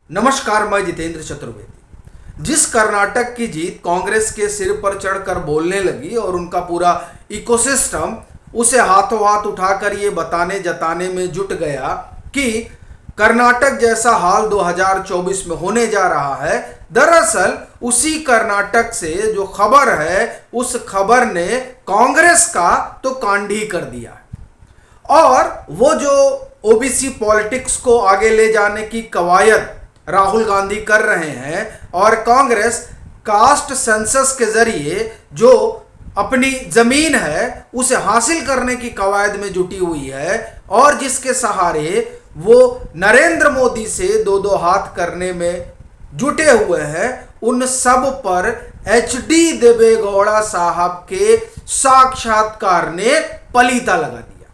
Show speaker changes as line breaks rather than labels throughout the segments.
नमस्कार, मैं जितेंद्र चतुर्वेदी। जिस कर्नाटक की जीत कांग्रेस के सिर पर चढ़कर बोलने लगी और उनका पूरा इकोसिस्टम उसे हाथों हाथ उठाकर ये बताने जताने में जुट गया कि कर्नाटक जैसा हाल 2024 में होने जा रहा है, दरअसल उसी कर्नाटक से जो खबर है उस खबर ने कांग्रेस का तो कांड ही कर दिया। और वो जो ओबीसी पॉलिटिक्स को आगे ले जाने की कवायद राहुल गांधी कर रहे हैं और कांग्रेस कास्ट सेंसस के जरिए जो अपनी जमीन है उसे हासिल करने की कवायद में जुटी हुई है और जिसके सहारे वो नरेंद्र मोदी से दो दो हाथ करने में जुटे हुए हैं, उन सब पर एचडी देवेगौड़ा साहब के साक्षात्कार ने पलीता लगा दिया।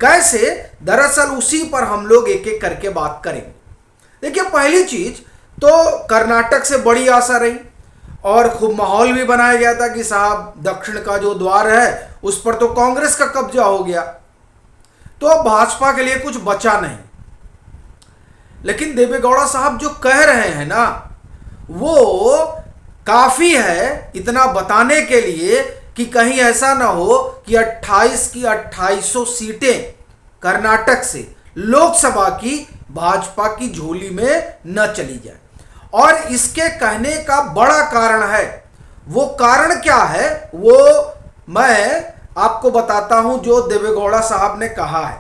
कैसे? दरअसल उसी पर हम लोग एक एक करके बात करेंगे। देखिए, पहली चीज तो कर्नाटक से बड़ी आशा रही और खूब माहौल भी बनाया गया था कि साहब दक्षिण का जो द्वार है उस पर तो कांग्रेस का कब्जा हो गया, तो अब भाजपा के लिए कुछ बचा नहीं। लेकिन देवेगौड़ा साहब जो कह रहे हैं ना, वो काफी है इतना बताने के लिए कि कहीं ऐसा ना हो कि 28 की 2800 सीटें कर्नाटक से लोकसभा की भाजपा की झोली में न चली जाए। और इसके कहने का बड़ा कारण है। वो कारण क्या है वो मैं आपको बताता हूं। जो देवेगौड़ा साहब ने कहा है,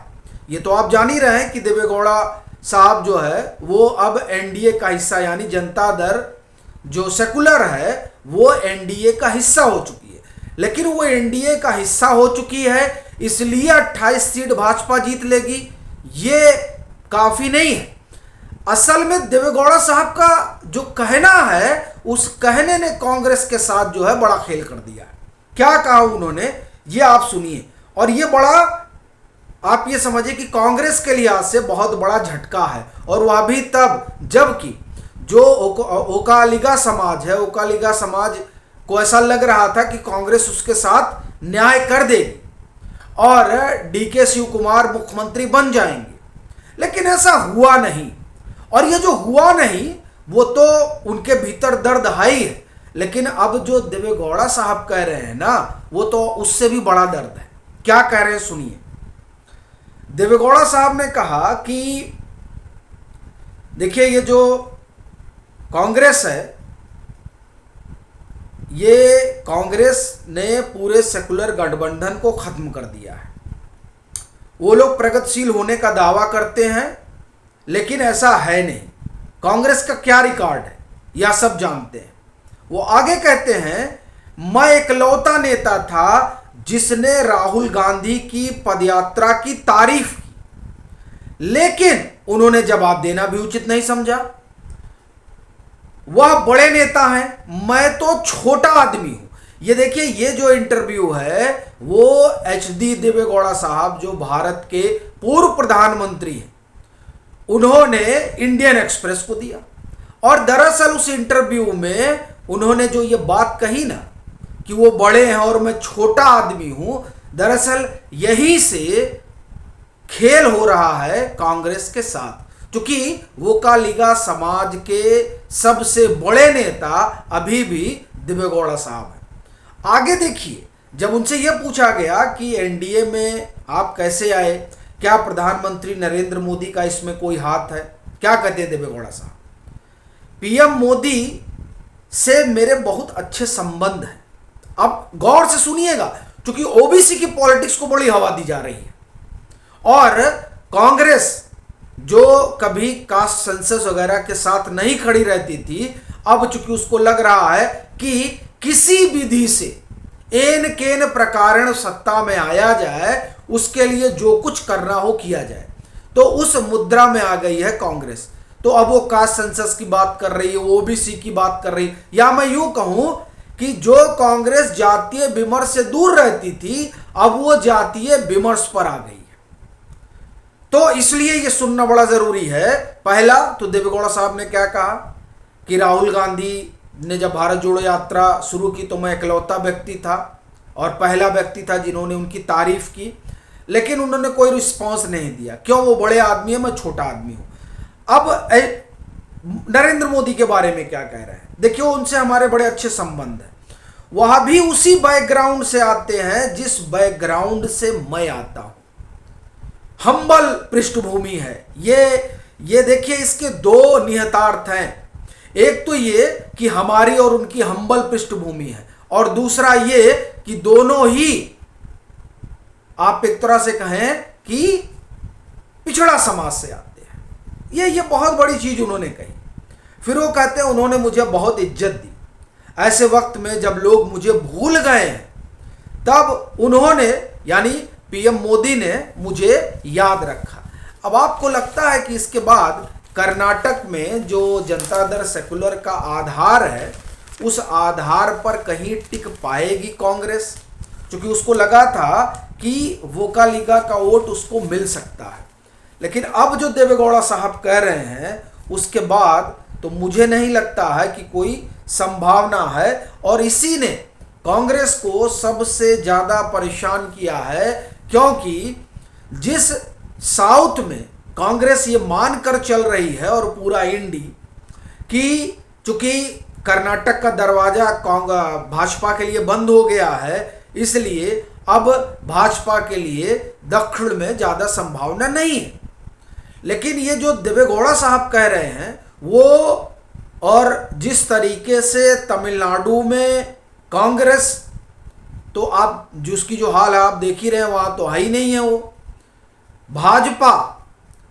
ये तो आप जान ही रहे हैं कि देवेगौड़ा साहब जो है वो अब एनडीए का हिस्सा, यानी जनता दल जो सेकुलर है वो एनडीए का हिस्सा हो चुकी है। लेकिन वो एनडीए का हिस्सा हो चुकी है इसलिए 28 सीट भाजपा जीत लेगी, ये काफी नहीं है। असल में देवेगौड़ा साहब का जो कहना है उस कहने ने कांग्रेस के साथ जो है बड़ा खेल कर दिया है। क्या कहा उन्होंने, ये आप सुनिए। और ये बड़ा, आप ये समझिए कि कांग्रेस के लिहाज से बहुत बड़ा झटका है। और वह भी तब जबकि जो ओकालिगा समाज है, ओकालिगा समाज को ऐसा लग रहा था कि कांग्रेस उसके साथ न्याय कर देगी और डीके शिव कुमार मुख्यमंत्री बन जाएंगे। लेकिन ऐसा हुआ नहीं। और ये जो हुआ नहीं वो तो उनके भीतर दर्द है ही है, लेकिन अब जो देवेगौड़ा साहब कह रहे हैं ना वो तो उससे भी बड़ा दर्द है। क्या कह रहे हैं सुनिए। देवेगौड़ा साहब ने कहा कि देखिए, ये जो कांग्रेस है, ये कांग्रेस ने पूरे सेकुलर गठबंधन को खत्म कर दिया है। वो लोग प्रगतिशील होने का दावा करते हैं लेकिन ऐसा है नहीं। कांग्रेस का क्या रिकॉर्ड है यह सब जानते हैं। वो आगे कहते हैं, मैं इकलौता नेता था जिसने राहुल गांधी की पदयात्रा की तारीफ की, लेकिन उन्होंने जवाब देना भी उचित नहीं समझा। वह बड़े नेता हैं, मैं तो छोटा आदमी हूं। ये देखिए, ये जो इंटरव्यू है वो एचडी देवेगौड़ा साहब जो भारत के पूर्व प्रधानमंत्री हैं उन्होंने इंडियन एक्सप्रेस को दिया। और दरअसल उस इंटरव्यू में उन्होंने जो ये बात कही ना कि वो बड़े हैं और मैं छोटा आदमी हूं, दरअसल यहीं से खेल हो रहा है कांग्रेस के साथ, क्योंकि वोकालिगा समाज के सबसे बड़े नेता अभी भी देवेगौड़ा साहब हैं। आगे देखिए, जब उनसे यह पूछा गया कि एनडीए में आप कैसे आए, क्या प्रधानमंत्री नरेंद्र मोदी का इसमें कोई हाथ है, क्या कहते हैं देवेगौड़ा साहब, पीएम मोदी से मेरे बहुत अच्छे संबंध हैं। अब गौर से सुनिएगा, क्योंकि ओबीसी की पॉलिटिक्स को बड़ी हवा दी जा रही है और कांग्रेस जो कभी कास्ट सेंसस वगैरह के साथ नहीं खड़ी रहती थी, अब चूंकि उसको लग रहा है कि किसी विधि से एन केन प्रकारण सत्ता में आया जाए, उसके लिए जो कुछ करना हो किया जाए, तो उस मुद्रा में आ गई है कांग्रेस। तो अब वो कास्ट सेंसस की बात कर रही है, ओबीसी की बात कर रही है, या मैं यूं कहूं कि जो कांग्रेस जातीय विमर्श से दूर रहती थी अब वो जातीय विमर्श पर आ गई है। तो इसलिए ये सुनना बड़ा जरूरी है। पहला तो देवेगौड़ा साहब ने क्या कहा कि राहुल गांधी ने जब भारत जोड़ो यात्रा शुरू की तो मैं इकलौता व्यक्ति था और पहला व्यक्ति था जिन्होंने उनकी तारीफ की, लेकिन उन्होंने कोई रिस्पॉन्स नहीं दिया। क्यों? वो बड़े आदमी है, मैं छोटा आदमी हूं। अब नरेंद्र मोदी के बारे में क्या कह रहे हैं। देखिए, उनसे हमारे बड़े अच्छे संबंध हैं। वह भी उसी बैकग्राउंड से आते हैं जिस बैकग्राउंड से मैं आता हूं। हम्बल पृष्ठभूमि है ये देखिए, इसके दो निहितार्थ हैं। एक तो ये कि हमारी और उनकी हम्बल पृष्ठभूमि है, और दूसरा ये कि दोनों ही आप एक तरह से कहें कि पिछड़ा समाज से आते हैं। ये बहुत बड़ी चीज उन्होंने कही। फिर वो कहते हैं उन्होंने मुझे बहुत इज्जत दी। ऐसे वक्त में जब लोग मुझे भूल गए हैं, तब उन्होंने यानी पीएम मोदी ने मुझे याद रखा। अब आपको लगता है कि इसके बाद कर्नाटक में जो जनता दल सेकुलर का आधार है, उस आधार पर कहीं टिक पाएगी कांग्रेस? क्योंकि उसको लगा था कि वोकालिगा का वोट उसको मिल सकता है। लेकिन अब जो देवेगौड़ा साहब कह रहे हैं, उसके बाद तो मुझे नहीं लगता है कि कोई संभावना है। और इसी ने कांग्रेस को सबसे ज़्यादा परेशान किया है, क्योंकि जिस साउथ में कांग्रेस ये मानकर चल रही है और पूरा इंडी कि चूंकि कर्नाटक का दरवाजा भाजपा के लिए बंद हो गया है, इसलिए अब भाजपा के लिए दक्षिण में ज़्यादा संभावना नहीं है। लेकिन ये जो देवेगौड़ा साहब कह रहे हैं वो, और जिस तरीके से तमिलनाडु में कांग्रेस, तो आप जिसकी जो हाल है आप देख ही रहे हैं, वहाँ तो है ही नहीं है वो। भाजपा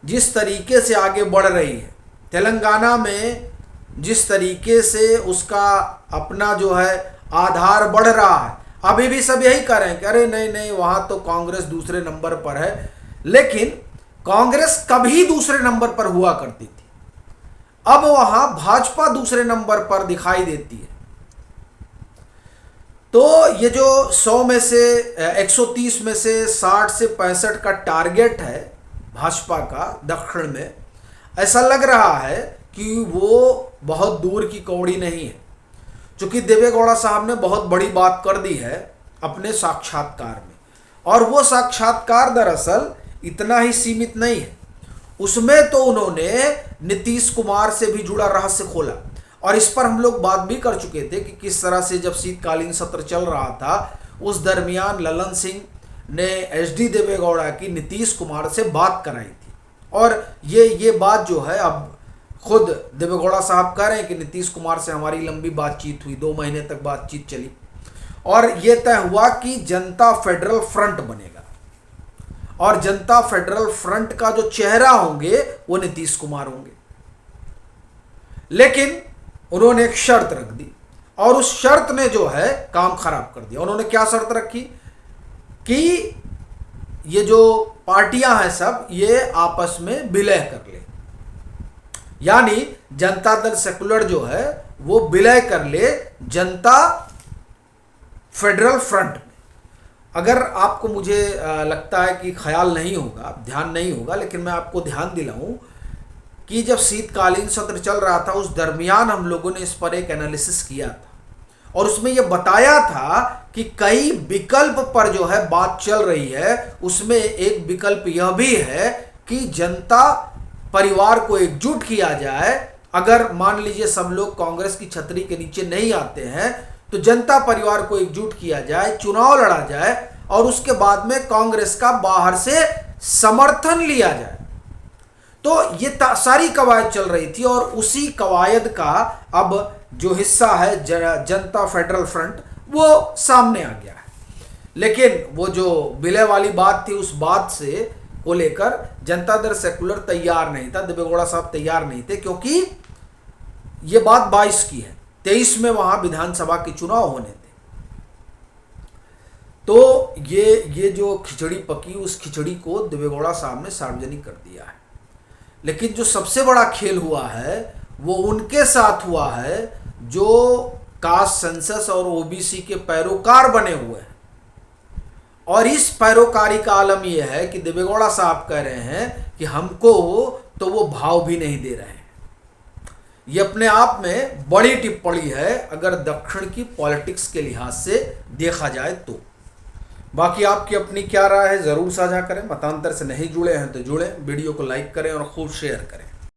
जिस तरीके से आगे बढ़ रही है, तेलंगाना में जिस तरीके से उसका अपना जो है आधार बढ़ रहा है, अभी भी सब यही कह रहे हैं कि अरे नहीं नहीं, वहाँ तो कांग्रेस दूसरे नंबर पर है। लेकिन कांग्रेस कभी दूसरे नंबर पर हुआ करती थी, अब वहाँ भाजपा दूसरे नंबर पर दिखाई देती है। तो ये जो 100 में से 130 में से 60 से 65 का टारगेट है भाजपा का दक्षिण में, ऐसा लग रहा है कि वो बहुत दूर की कौड़ी नहीं है। चूंकि देवेगौड़ा साहब ने बहुत बड़ी बात कर दी है अपने साक्षात्कार में, और वो साक्षात्कार दरअसल इतना ही सीमित नहीं है। उसमें तो उन्होंने नीतीश कुमार से भी जुड़ा रहस्य खोला, और इस पर हम लोग बात भी कर चुके थे कि किस तरह से जब शीतकालीन सत्र चल रहा था, उस दरमियान ललन सिंह ने एचडी देवेगौड़ा की नीतीश कुमार से बात कराई थी। और ये बात जो है, अब खुद देवेगौड़ा साहब कह रहे हैं कि नीतीश कुमार से हमारी लंबी बातचीत हुई, 2 महीने तक बातचीत चली, और ये तय हुआ कि जनता फेडरल फ्रंट बनेगा, और जनता फेडरल फ्रंट का जो चेहरा होंगे वो नीतीश कुमार होंगे। लेकिन उन्होंने एक शर्त रख दी, और उस शर्त ने जो है काम खराब कर दिया। उन्होंने क्या शर्त रखी कि ये जो पार्टियां हैं सब, ये आपस में विलय कर ले, यानी जनता दल सेकुलर जो है वो विलय कर ले जनता फेडरल फ्रंट में। अगर आपको मुझे लगता है कि ख्याल नहीं होगा, ध्यान नहीं होगा, लेकिन मैं आपको ध्यान दिलाऊं कि जब शीतकालीन सत्र चल रहा था, उस दरमियान हम लोगों ने इस पर एक एनालिसिस किया था, और उसमें यह बताया था कि कई विकल्प पर जो है बात चल रही है। उसमें एक विकल्प यह भी है कि जनता परिवार को एकजुट किया जाए। अगर मान लीजिए सब लोग कांग्रेस की छतरी के नीचे नहीं आते हैं, तो जनता परिवार को एकजुट किया जाए, चुनाव लड़ा जाए, और उसके बाद में कांग्रेस का बाहर से समर्थन लिया जाए। तो ये सारी कवायद चल रही थी, और उसी कवायद का अब जो हिस्सा है जनता फेडरल फ्रंट, वो सामने आ गया है। लेकिन वो जो विलय वाली बात थी, उस बात से को लेकर जनता दल सेकुलर तैयार नहीं था, देवेगौड़ा साहब तैयार नहीं थे, क्योंकि ये बात 22 की है, 23 में वहां विधानसभा के चुनाव होने थे। तो ये जो खिचड़ी पकी, उस खिचड़ी को देवेगौड़ा साहब ने सार्वजनिक कर दिया है। लेकिन जो सबसे बड़ा खेल हुआ है वो उनके साथ हुआ है जो कास्ट सेंसस और ओबीसी के पैरोकार बने हुए हैं। और इस पैरोकारी का आलम यह है कि देवेगौड़ा साहब कह रहे हैं कि हमको तो वो भाव भी नहीं दे रहे हैं। ये अपने आप में बड़ी टिप्पणी है अगर दक्षिण की पॉलिटिक्स के लिहाज से देखा जाए तो। बाकी आपकी अपनी क्या राय है ज़रूर साझा करें। मतांतर से नहीं जुड़े हैं तो जुड़ें, वीडियो को लाइक करें और खूब शेयर करें।